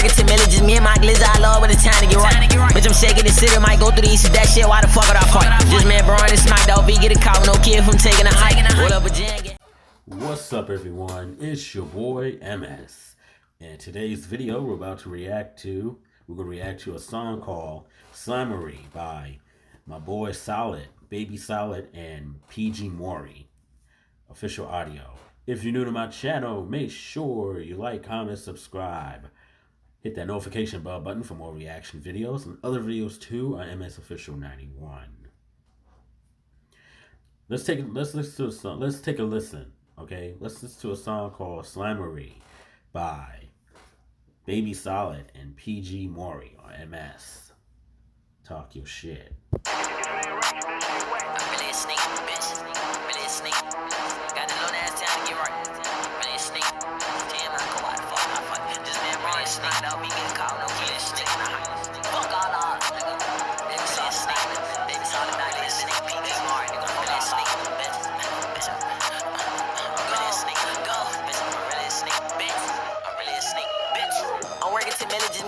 working 10 million, just me and my glizzy. I love when it's time to get right. Bitch, I'm shaking the city, might go through the east of that shit. Why the fuck would I fight? Just man, bro, it's knocked out. V get a call, no kid from taking a hike. What up, a jang? What's up, everyone? It's your boy MS, and today's video we're going to react to a song called Slimery by my boy Solid, Baby Solid, and PG MARII. Official audio. If you're new to my channel, make sure you like, comment, subscribe. Hit that notification bell button for more reaction videos and other videos too on MS Official 91. Let's take a listen. Okay, let's listen to a song called Slimery by Baby Solid and PG MARII on MS. Talk your shit.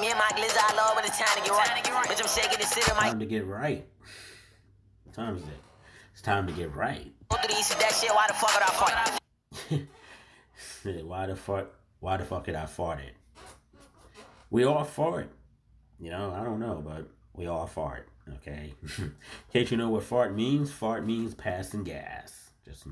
Me and my glizzy, I love when it's time to get right. Bitch, I'm shaking the city, Time to get right. What time is it? It's time to get right. Go through the east of that shit, why the fuck would I fart? Why the fuck did I fart it? We all fart. You know, I don't know, but we all fart, okay? In case you know what fart means passing gas. Just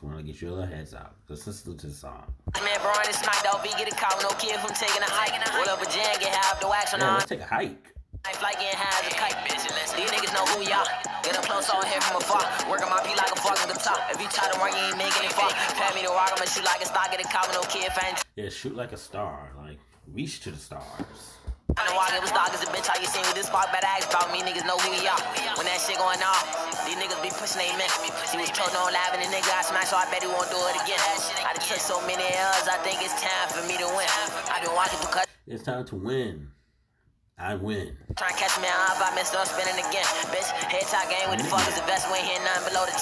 want to get you a little heads up. Let's listen to the song. Man, bro, it's knocked out. V get a call, no kid from taking a hike. What up, a jang, get half the wax on the let's take a hike. Like getting high as a kite. These niggas know who y'all. Get up close on here from afar. Working my P like a fucking guitar. If you try to run, you ain't making it far. Pat me the rock, I'ma shoot like a star. Get a call, no kid fan. Yeah, shoot like a star. Like, reach to the stars. I know I give a dog as a bitch. How you seen with this spark? Better ask about me. Niggas know who we are. When that shit going off, these niggas be pushing they men. He was told on live and the nigga I smashed, so I bet he won't do it again. I done took so many L's, I think it's time for me to win. I've been walking through cut. It's time to win. I win. Try and catch me out if I messed up spinning again. Bitch, head top game with the fuck is the best. We ain't hitting nothing below the 10.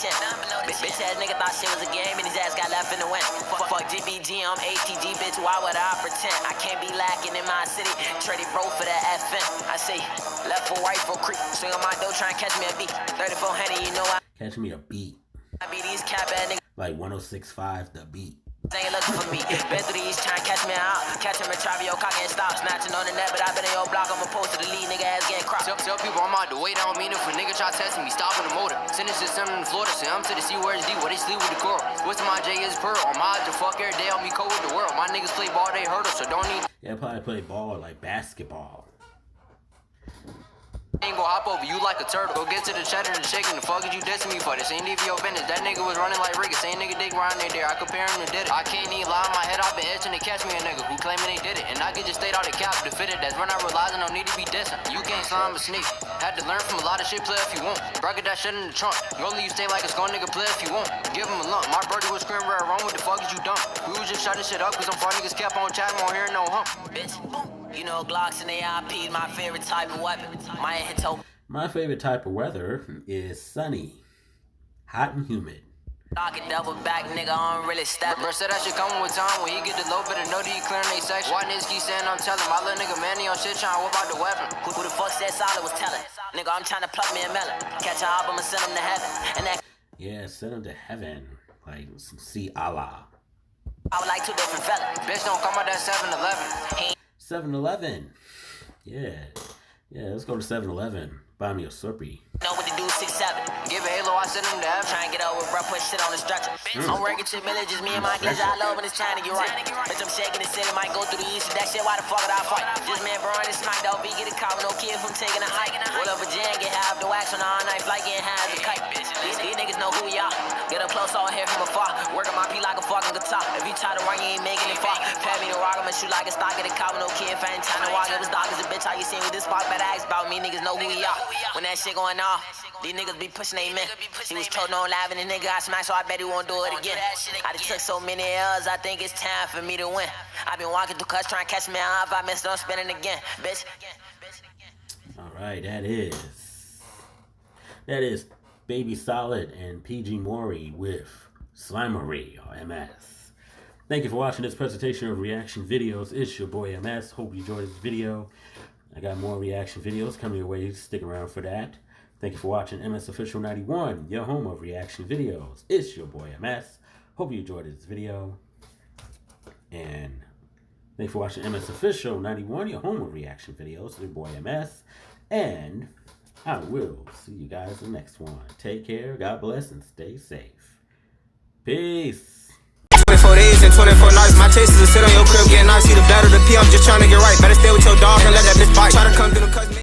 Bitch ass nigga thought shit was a game and his ass got left in the wind. Fuck GBG, I'm ATG, bitch, why would I pretend? I can't be lacking in my city. Traded bro for the FN. I say, left for right for creep. Swing on my dough, try and catch me a beat. 3400, you know I catch me a beat. I be these cap ass niggas. Like 106.5 the beat. They ain't looking for me. Been through these, trying to catch me out. Catch him and Travio, cock and stop. Snatching on the net, but I been in your block. I'ma post to the lead, nigga ass getting cropped. Tell people I'm out the way, I don't mean it for nigga try testing me. Stopping the motor. Send it to something in Florida. Say I'm to the sea where it's deep, where they sleep with the coral. What's my J is pearl. I'm out the fuck every day, I'll be cold with the world. My niggas play ball, they hurdle, so don't need. Yeah, probably play ball like basketball. Ain't gon' hop over you like a turtle. Go get to the cheddar and the chicken. The fuck is you dissing me for this? Ain't even your business. That nigga was running like Riggers. Same nigga dick riding there. I compare him to did it. I can't even lie in my head. I've been itching to catch me a nigga who claiming they did it. And I could just stayed out the cap to fit it. That's when I realized I don't need to be dissing. You can't slime a sneak. Had to learn from a lot of shit. Play if you want. Bracket that shit in the trunk. Only you stay like a skull nigga. Play if you want. Give him a lump. My birdie was screaming right wrong. What the fuck is you dumb? We was just shutting shit up because some far niggas kept on chatting. Won't hear no hump. Bitch, you know Glocks and AIP, my favorite type of weapon. My head toe. My favorite type of weather is sunny, hot and humid. Knocking double back, nigga, I don't really step. Bro said that shit coming with time. When he get the low bit of know that he clearing they section. Why niggas keep saying I'm telling? My little nigga Manny on shit trying to whip out the weapon. Who the fuck said Solid was telling? Nigga, I'm trying to pluck me a melon. Catch an album and send him to heaven. And that. Yeah, send him to heaven. Like, see Allah. I would like two different fellas. Bitch, don't come out that 7-Eleven. 7-Eleven. Yeah. Yeah, let's go to 7-Eleven. Buy me a Slurpee. Know what to do, 6'7". Give a halo, I send him to heaven. Try and get over, bro, put shit on the structure. I'm working 2 minutes, just me and my glizzy. I love when it's time to get right. Bitch, I'm shaking the city, might go through the east. That shit, why the fuck would I fight? Just man, bro, it's knocked out. V get a call, no kid from taking a hike. What up, a jang, get half the wax on the all night flight, getting high as a kite. These niggas know who we are. Get up close on here from afar. Working my P like a fucking guitar. If you try to run, you ain't making it far. Pat me the rock, I'ma shoot like a star. Get a call, no kid fan. Time to walk, it was dog as a bitch. How you seen with this spark? Better ask about me, niggas know who we are. When that shit going off, these niggas be pushing they men. He was told on live and the nigga I smashed, so I bet he won't do it again. I done took so many L's, I think it's time for me to win. I've been walking through cuts trying to catch me out. If I messed up, spinning again, bitch. Alright, that is Baby Solid and PG MARII with Slimery or MS. Thank you for watching this presentation of reaction videos. It's your boy MS. Hope you enjoyed this video. I got more reaction videos coming your way. Stick around for that. Thank you for watching MS Official 91, your home of reaction videos. It's your boy MS. Hope you enjoyed this video. And thank you for watching MS Official 91, your home of reaction videos. It's your boy MS. And I will see you guys in the next one. Take care, God bless, and stay safe. Peace. 24 days and 24 nights. My taste is to sit on your crib, getting nice. See the better the P, I'm just trying to get right. Better stay with your dog and let that bitch bite. Try to come through the cousin.